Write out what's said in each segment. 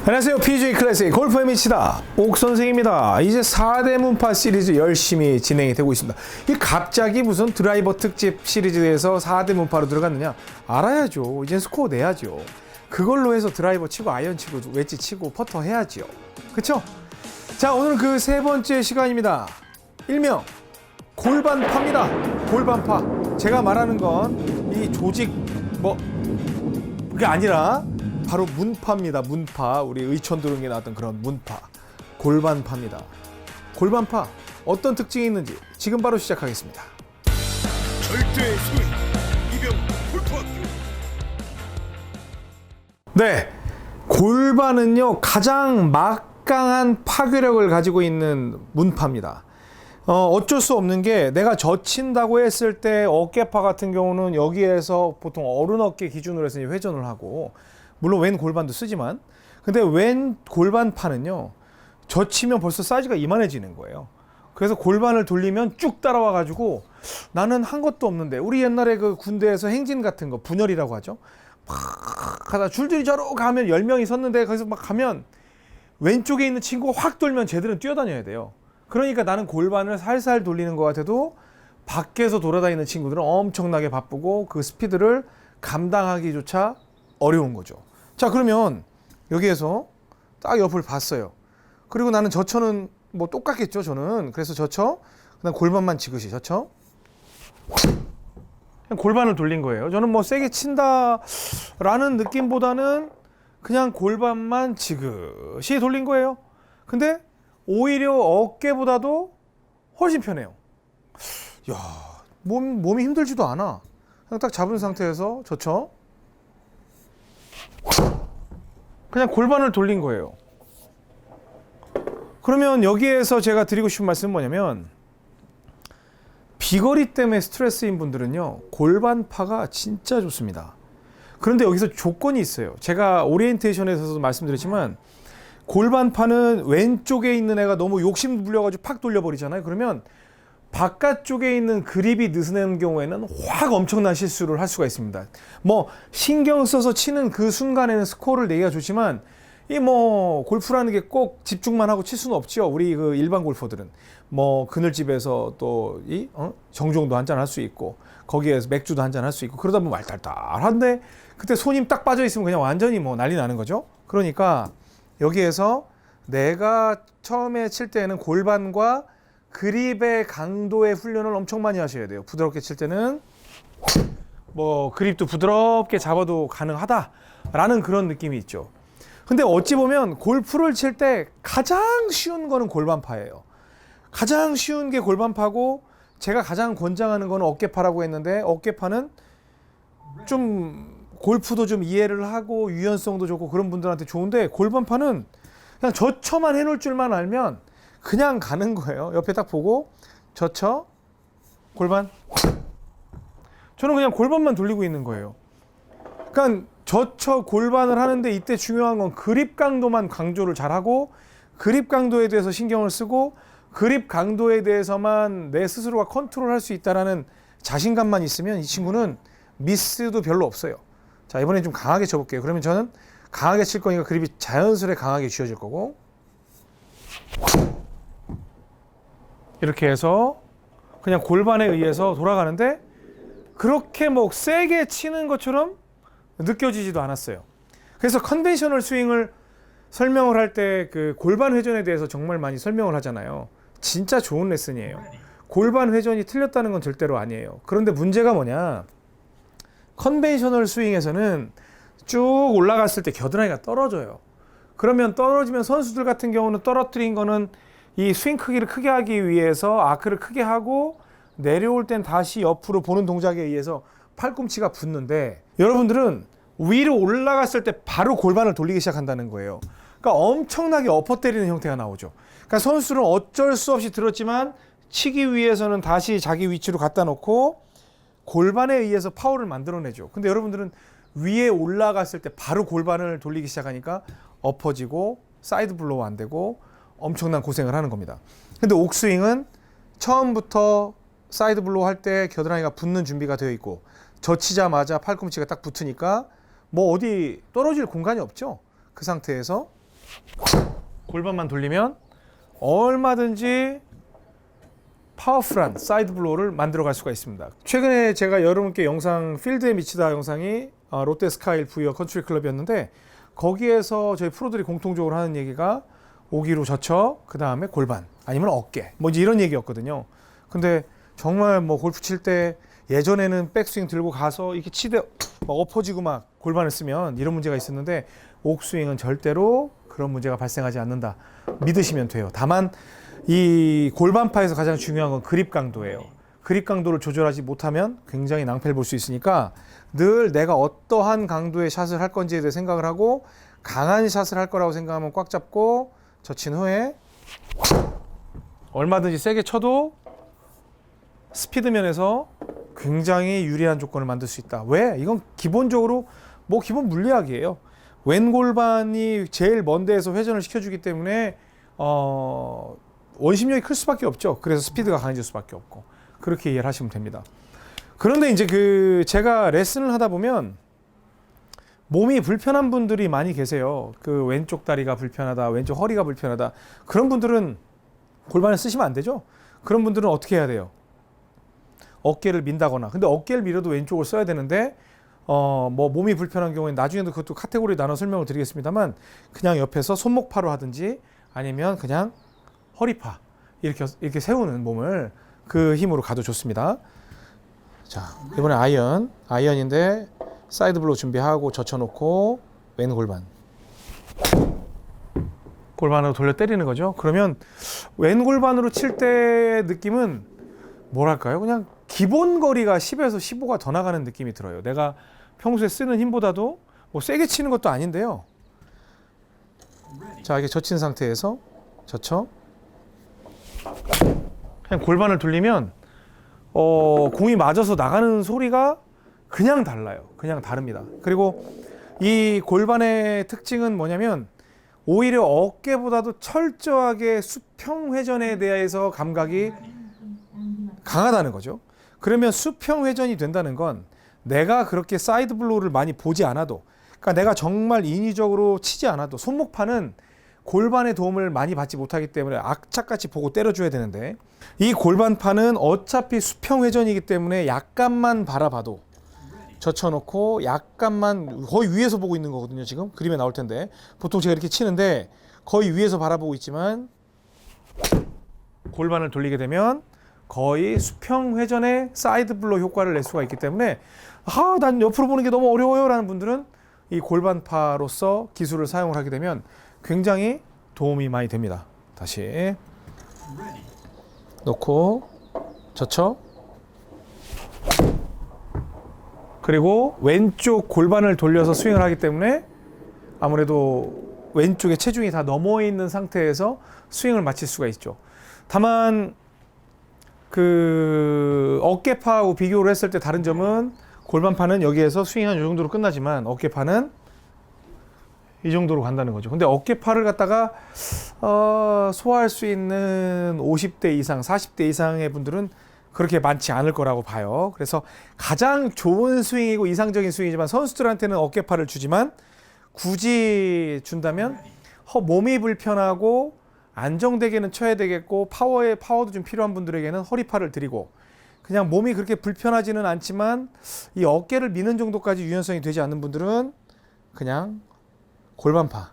안녕하세요. PGA 클래식 골프의 미치다 옥선생입니다. 이제 4대 문파 시리즈 열심히 진행이 되고 있습니다. 이 갑자기 무슨 드라이버 특집 시리즈에서 4대 문파로 들어갔느냐? 알아야죠. 이제 스코어 내야죠. 그걸로 해서 드라이버 치고 아이언 치고 웨지 치고 퍼터 해야죠. 그쵸? 자, 오늘은 그 세 번째 시간입니다. 일명 골반파입니다. 골반파. 제가 말하는 건 이 조직 그게 아니라 바로 문파입니다. 문파. 우리 의천도령에 나왔던 그런 문파. 골반파입니다. 골반파 어떤 특징이 있는지 지금 바로 시작하겠습니다. 절대 소위 이병 골프학교. 네, 골반은요 가장 막강한 파괴력을 가지고 있는 문파입니다. 어쩔 수 없는 게 내가 젖힌다고 했을 때 어깨파 같은 경우는 여기에서 보통 어른 어깨 기준으로 해서 회전을 하고, 물론 왼 골반도 쓰지만, 근데 왼 골반파는요 젖히면 벌써 사이즈가 이만해지는 거예요. 그래서 골반을 돌리면 쭉 따라와 가지고 나는 한 것도 없는데, 우리 옛날에 그 군대에서 행진 같은 거 분열이라고 하죠. 막 하다 줄줄이 저러 가면 10명이 섰는데 거기서 막 가면 왼쪽에 있는 친구가 확 돌면 쟤들은 뛰어다녀야 돼요. 그러니까 나는 골반을 살살 돌리는 것 같아도 밖에서 돌아다니는 친구들은 엄청나게 바쁘고 그 스피드를 감당하기조차 어려운 거죠. 자, 그러면 여기에서 딱 옆을 봤어요. 그리고 나는 저쳐는 뭐 똑같겠죠, 저는. 그래서 저쳐, 그다음 골반만 지그시 저쳐. 그냥 골반을 돌린 거예요. 저는 뭐 세게 친다라는 느낌보다는 그냥 골반만 지그시 돌린 거예요. 근데 오히려 어깨보다도 훨씬 편해요. 야, 몸이 힘들지도 않아. 그냥 딱 잡은 상태에서 젖혀. 그냥 골반을 돌린 거예요. 그러면 여기에서 제가 드리고 싶은 말씀은 뭐냐면, 비거리 때문에 스트레스인 분들은요 골반파가 진짜 좋습니다. 그런데 여기서 조건이 있어요. 제가 오리엔테이션에서도 말씀드렸지만, 골반파는 왼쪽에 있는 애가 너무 욕심 불려가지고 팍 돌려버리잖아요. 그러면 바깥쪽에 있는 그립이 느슨한 경우에는 확 엄청난 실수를 할 수가 있습니다. 뭐 신경 써서 치는 그 순간에는 스코어를 내기가 좋지만, 이 뭐 골프라는 게 꼭 집중만 하고 칠 수는 없죠. 우리 그 일반 골퍼들은 뭐 그늘집에서 또 이 정종도 한잔 할 수 있고, 거기에서 맥주도 한잔 할 수 있고, 그러다 보면 말달달한데 그때 손님 딱 빠져 있으면 그냥 완전히 뭐 난리 나는 거죠. 그러니까 여기에서 내가 처음에 칠 때는 골반과 그립의 강도의 훈련을 엄청 많이 하셔야 돼요. 부드럽게 칠 때는 뭐 그립도 부드럽게 잡아도 가능하다라는 그런 느낌이 있죠. 근데 어찌 보면 골프를 칠 때 가장 쉬운 거는 골반파예요. 가장 쉬운 게 골반파고, 제가 가장 권장하는 거는 어깨파라고 했는데, 어깨파는 좀 골프도 좀 이해를 하고 유연성도 좋고 그런 분들한테 좋은데, 골반파는 그냥 저쳐만 해놓을 줄만 알면 그냥 가는 거예요. 옆에 딱 보고 저쳐, 골반. 저는 그냥 골반만 돌리고 있는 거예요. 그러니까 저쳐 골반을 하는데 이때 중요한 건 그립 강도만 강조를 잘하고, 그립 강도에 대해서 신경을 쓰고, 그립 강도에 대해서만 내 스스로가 컨트롤할 수 있다라는 자신감만 있으면 이 친구는 미스도 별로 없어요. 자, 이번엔 좀 강하게 쳐볼게요. 그러면 저는 강하게 칠 거니까 그립이 자연스레 강하게 쥐어질 거고, 이렇게 해서 그냥 골반에 의해서 돌아가는데 그렇게 뭐 세게 치는 것처럼 느껴지지도 않았어요. 그래서 컨벤셔널 스윙을 설명을 할 때 그 골반 회전에 대해서 정말 많이 설명을 하잖아요. 진짜 좋은 레슨이에요. 골반 회전이 틀렸다는 건 절대로 아니에요. 그런데 문제가 뭐냐, 컨벤셔널 스윙에서는 쭉 올라갔을 때 겨드랑이가 떨어져요. 그러면 떨어지면 선수들 같은 경우는 떨어뜨린 거는 이 스윙 크기를 크게 하기 위해서 아크를 크게 하고, 내려올 땐 다시 옆으로 보는 동작에 의해서 팔꿈치가 붙는데, 여러분들은 위로 올라갔을 때 바로 골반을 돌리기 시작한다는 거예요. 그러니까 엄청나게 엎어 때리는 형태가 나오죠. 그러니까 선수는 어쩔 수 없이 들었지만 치기 위해서는 다시 자기 위치로 갖다 놓고 골반에 의해서 파워를 만들어내죠. 근데 여러분들은 위에 올라갔을 때 바로 골반을 돌리기 시작하니까 엎어지고 사이드 블로우 안 되고 엄청난 고생을 하는 겁니다. 근데 옥스윙은 처음부터 사이드 블로우 할 때 겨드랑이가 붙는 준비가 되어 있고, 젖히자마자 팔꿈치가 딱 붙으니까 뭐 어디 떨어질 공간이 없죠. 그 상태에서 골반만 돌리면 얼마든지 파워풀한 사이드 블로우를 만들어 갈 수가 있습니다. 최근에 제가 여러분께 영상 필드에 미치다 영상이 롯데 스카이 부이어 컨트리 클럽이었는데 거기에서 저희 프로들이 공통적으로 하는 얘기가 오기로 젖혀 그 다음에 골반 아니면 어깨 뭐 이런 얘기였거든요. 근데 정말 뭐 골프 칠 때 예전에는 백스윙 들고 가서 이렇게 치대 막 엎어지고 막 골반을 쓰면 이런 문제가 있었는데 옥스윙은 절대로 그런 문제가 발생하지 않는다 믿으시면 돼요. 다만 이 골반파에서 가장 중요한 건 그립 강도예요. 그립 강도를 조절하지 못하면 굉장히 낭패를 볼 수 있으니까 늘 내가 어떠한 강도의 샷을 할 건지에 대해 생각을 하고 강한 샷을 할 거라고 생각하면 꽉 잡고 젖힌 후에 얼마든지 세게 쳐도 스피드 면에서 굉장히 유리한 조건을 만들 수 있다. 왜? 이건 기본적으로 뭐 기본 물리학이에요. 왼 골반이 제일 먼 데에서 회전을 시켜주기 때문에 원심력이 클 수밖에 없죠. 그래서 스피드가 강해질 수밖에 없고 그렇게 이해를 하시면 됩니다. 그런데 이제 제가 레슨을 하다 보면 몸이 불편한 분들이 많이 계세요. 그 왼쪽 다리가 불편하다, 왼쪽 허리가 불편하다. 그런 분들은 골반을 쓰시면 안 되죠. 그런 분들은 어떻게 해야 돼요? 어깨를 민다거나. 근데 어깨를 밀어도 왼쪽을 써야 되는데 뭐 몸이 불편한 경우에는 나중에도 그것도 카테고리 나눠 설명을 드리겠습니다만 그냥 옆에서 손목파로 하든지 아니면 그냥 허리파 이렇게 세우는 몸을 그 힘으로 가도 좋습니다. 자, 이번에 아이언인데 사이드 블로우 준비하고 젖혀놓고 왼 골반으로 돌려 때리는 거죠. 그러면 왼 골반으로 칠 때 느낌은 뭐랄까요? 그냥 기본 거리가 10에서 15가 더 나가는 느낌이 들어요. 내가 평소에 쓰는 힘보다도 뭐 세게 치는 것도 아닌데요. 자, 이렇게 젖힌 상태에서 젖혀 그냥 골반을 돌리면 공이 맞아서 나가는 소리가 그냥 달라요. 그냥 다릅니다. 그리고 이 골반의 특징은 뭐냐면 오히려 어깨보다도 철저하게 수평 회전에 대해서 감각이 강하다는 거죠. 그러면 수평 회전이 된다는 건 내가 그렇게 사이드 블로우를 많이 보지 않아도, 그러니까 내가 정말 인위적으로 치지 않아도 손목파는 골반의 도움을 많이 받지 못하기 때문에 악착같이 보고 때려줘야 되는데 이 골반파는 어차피 수평 회전이기 때문에 약간만 바라봐도 젖혀놓고 약간만 거의 위에서 보고 있는 거거든요. 지금 그림에 나올 텐데 보통 제가 이렇게 치는데 거의 위에서 바라보고 있지만 골반을 돌리게 되면 거의 수평 회전의 사이드 블로우 효과를 낼 수가 있기 때문에 난 옆으로 보는 게 너무 어려워요 라는 분들은 이 골반파로서 기술을 사용을 하게 되면 굉장히 도움이 많이 됩니다. 다시 놓고 젖혀 그리고 왼쪽 골반을 돌려서 스윙을 하기 때문에 아무래도 왼쪽에 체중이 다 넘어 있는 상태에서 스윙을 마칠 수가 있죠. 다만 그 어깨파하고 비교를 했을 때 다른 점은 골반파는 여기에서 스윙한 이 정도로 끝나지만 어깨파는 이 정도로 간다는 거죠. 근데 어깨파를 갖다가 소화할 수 있는 50대 이상, 40대 이상의 분들은 그렇게 많지 않을 거라고 봐요. 그래서 가장 좋은 스윙이고 이상적인 스윙이지만 선수들한테는 어깨파를 주지만 굳이 준다면 몸이 불편하고 안정되게는 쳐야 되겠고 파워도 좀 필요한 분들에게는 허리파를 드리고 그냥 몸이 그렇게 불편하지는 않지만 이 어깨를 미는 정도까지 유연성이 되지 않는 분들은 그냥 골반파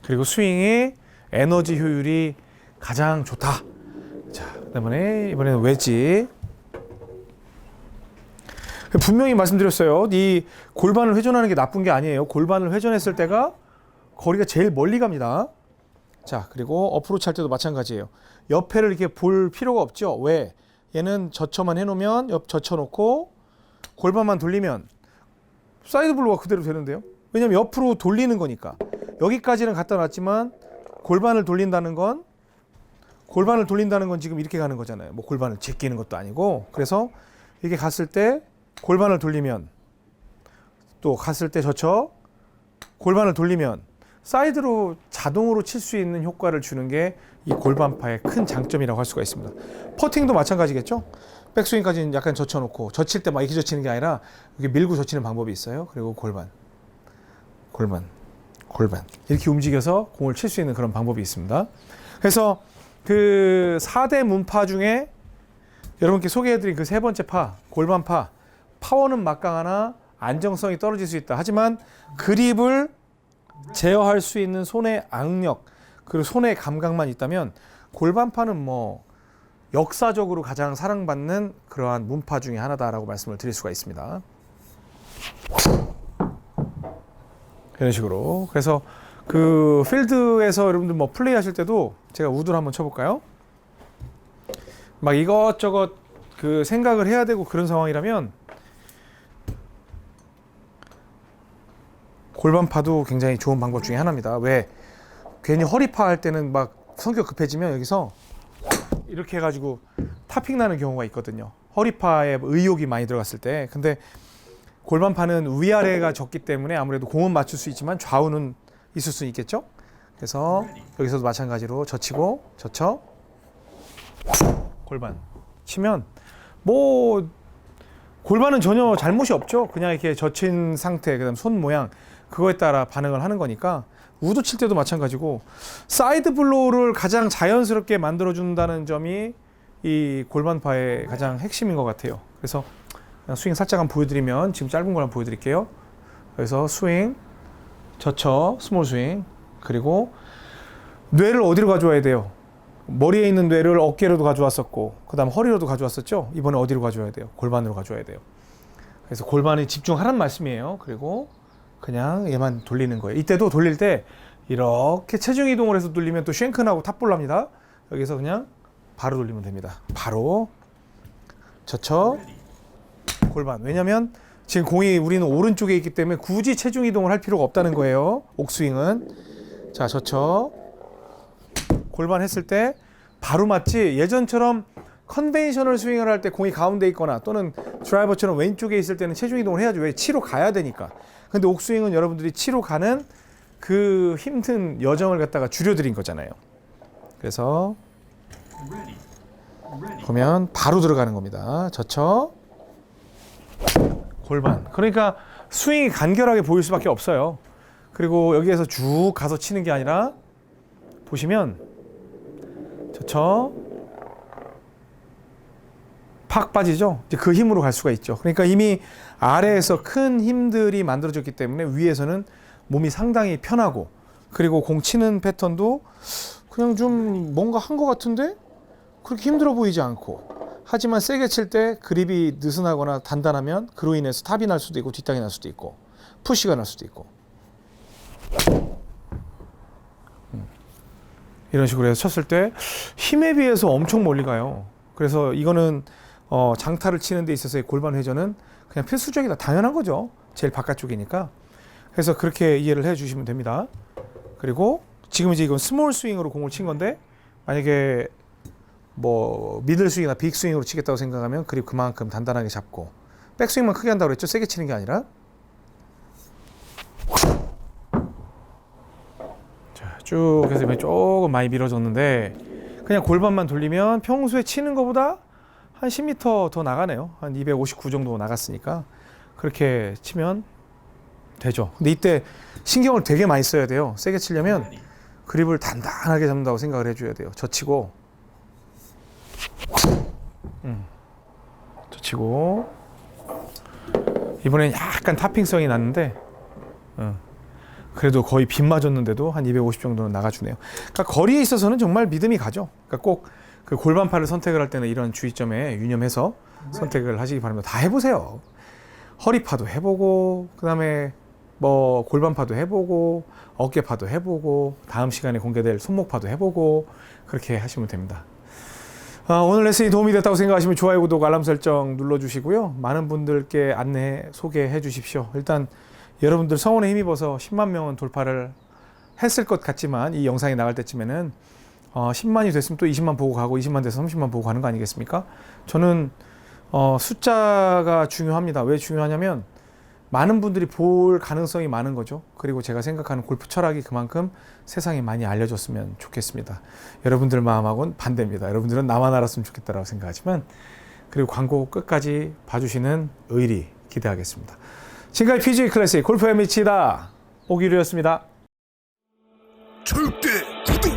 그리고 스윙의 에너지 효율이 가장 좋다. 자, 이번에는 웨지. 분명히 말씀드렸어요. 이 골반을 회전하는 게 나쁜 게 아니에요. 골반을 회전했을 때가 거리가 제일 멀리 갑니다. 자, 그리고 어프로치 할 때도 마찬가지예요. 옆에를 이렇게 볼 필요가 없죠. 왜? 얘는 젖혀만 해놓으면 젖혀놓고 골반만 돌리면 사이드 블로우가 그대로 되는데요. 왜냐면 옆으로 돌리는 거니까. 여기까지는 갖다 놨지만 골반을 돌린다는 건 지금 이렇게 가는 거잖아요. 뭐 골반을 제끼는 것도 아니고. 그래서 이렇게 갔을 때 골반을 돌리면 또 갔을 때 젖혀 골반을 돌리면 사이드로 자동으로 칠 수 있는 효과를 주는 게 이 골반파의 큰 장점이라고 할 수가 있습니다. 퍼팅도 마찬가지겠죠. 백스윙까지는 약간 젖혀놓고 젖힐 때 막 이렇게 젖히는 게 아니라 이렇게 밀고 젖히는 방법이 있어요. 그리고 골반 골반, 골반 이렇게 움직여서 공을 칠 수 있는 그런 방법이 있습니다. 그래서 그 4대 문파 중에 여러분께 소개해드린 그 세 번째 파, 골반파, 파워는 막강하나 안정성이 떨어질 수 있다. 하지만 그립을 제어할 수 있는 손의 악력, 그리고 손의 감각만 있다면 골반파는 뭐 역사적으로 가장 사랑받는 그러한 문파 중에 하나다라고 말씀을 드릴 수가 있습니다. 이런 식으로. 그래서 그 필드에서 여러분들 뭐 플레이하실 때도 제가 우드를 한번 쳐볼까요? 막 이것저것 그 생각을 해야 되고 그런 상황이라면 골반파도 굉장히 좋은 방법 중에 하나입니다. 왜? 괜히 허리파 할 때는 막 성격 급해지면 여기서 이렇게 해가지고 탑핑 나는 경우가 있거든요. 허리파에 의욕이 많이 들어갔을 때. 근데 골반파는 위아래가 적기 때문에 아무래도 공은 맞출 수 있지만 좌우는 있을 수 있겠죠. 그래서 여기서도 마찬가지로 젖히고 젖혀 골반 치면 뭐 골반은 전혀 잘못이 없죠. 그냥 이렇게 젖힌 상태, 그다음 손 모양 그거에 따라 반응을 하는 거니까 우드 칠 때도 마찬가지고 사이드 블로우를 가장 자연스럽게 만들어준다는 점이 이 골반파의 가장 핵심인 것 같아요. 그래서 그냥 스윙 살짝 한번 보여드리면 지금 짧은 걸 한번 보여드릴게요. 그래서 스윙, 젖혀, 스몰 스윙, 그리고 뇌를 어디로 가져와야 돼요? 머리에 있는 뇌를 어깨로도 가져왔었고 그 다음 허리로도 가져왔었죠. 이번에 어디로 가져와야 돼요? 골반으로 가져와야 돼요. 그래서 골반에 집중하란 말씀이에요. 그리고 그냥 얘만 돌리는 거예요. 이때도 돌릴 때 이렇게 체중 이동을 해서 돌리면 또 쉔크나고 탑볼랍니다. 여기서 그냥 바로 돌리면 됩니다. 바로 젖혀 골반. 왜냐면 지금 공이 우리는 오른쪽에 있기 때문에 굳이 체중 이동을 할 필요가 없다는 거예요. 옥스윙은. 자, 젖혀 골반 했을 때 바로 맞지. 예전처럼 컨벤셔널 스윙을 할 때 공이 가운데 있거나 또는 드라이버처럼 왼쪽에 있을 때는 체중 이동을 해야죠. 왜? 치러 가야 되니까. 근데 옥스윙은 여러분들이 치러 가는 그 힘든 여정을 갖다가 줄여드린 거잖아요. 그래서 보면 바로 들어가는 겁니다. 젖혀 골반. 그러니까 스윙이 간결하게 보일 수밖에 없어요. 그리고 여기에서 쭉 가서 치는 게 아니라 보시면 젖혀 팍 빠지죠. 이제 그 힘으로 갈 수가 있죠. 그러니까 이미 아래에서 큰 힘들이 만들어졌기 때문에 위에서는 몸이 상당히 편하고 그리고 공 치는 패턴도 그냥 좀 뭔가 한 것 같은데 그렇게 힘들어 보이지 않고 하지만 세게 칠 때 그립이 느슨하거나 단단하면 그로 인해서 탑이 날 수도 있고 뒷땅이 날 수도 있고 푸시가 날 수도 있고 이런 식으로 해서 쳤을 때 힘에 비해서 엄청 멀리 가요. 그래서 이거는 장타를 치는 데 있어서의 골반 회전은 그냥 필수적이다. 당연한 거죠. 제일 바깥쪽이니까. 그래서 그렇게 이해를 해 주시면 됩니다. 그리고 지금 이제 이건 스몰 스윙으로 공을 친 건데 만약에 뭐 미들 스윙이나 빅 스윙으로 치겠다고 생각하면 그립 그만큼 단단하게 잡고 백스윙만 크게 한다고 그랬죠. 세게 치는 게 아니라. 자, 쭉 해서 조금 많이 밀어줬는데 그냥 골반만 돌리면 평소에 치는 것보다 한 10m 더 나가네요. 한 259 정도 나갔으니까 그렇게 치면 되죠. 근데 이때 신경을 되게 많이 써야 돼요. 세게 치려면 그립을 단단하게 잡는다고 생각을 해줘야 돼요. 젖히고 젖히고 이번엔 약간 탑핑성이 났는데 그래도 거의 빗 맞았는데도 한 250 정도는 나가주네요. 그러니까 거리에 있어서는 정말 믿음이 가죠. 그러니까 꼭 그 골반파를 선택을 할 때는 이런 주의점에 유념해서 선택을 하시기 바랍니다. 다 해보세요. 허리파도 해보고 그다음에 뭐 골반파도 해보고 어깨파도 해보고 다음 시간에 공개될 손목파도 해보고 그렇게 하시면 됩니다. 오늘 레슨이 도움이 됐다고 생각하시면 좋아요, 구독, 알람 설정 눌러주시고요. 많은 분들께 안내, 소개해 주십시오. 일단 여러분들 성원에 힘입어서 10만 명은 돌파를 했을 것 같지만 이 영상이 나갈 때쯤에는 10만이 됐으면 또 20만 보고 가고 20만 돼서 30만 보고 가는 거 아니겠습니까? 저는 숫자가 중요합니다. 왜 중요하냐면 많은 분들이 볼 가능성이 많은 거죠. 그리고 제가 생각하는 골프 철학이 그만큼 세상에 많이 알려졌으면 좋겠습니다. 여러분들 마음하고는 반대입니다. 여러분들은 나만 알았으면 좋겠다라고 생각하지만 그리고 광고 끝까지 봐주시는 의리 기대하겠습니다. 지금까지 PGA 클래식 골프에 미치다 오기루였습니다. 절대 구두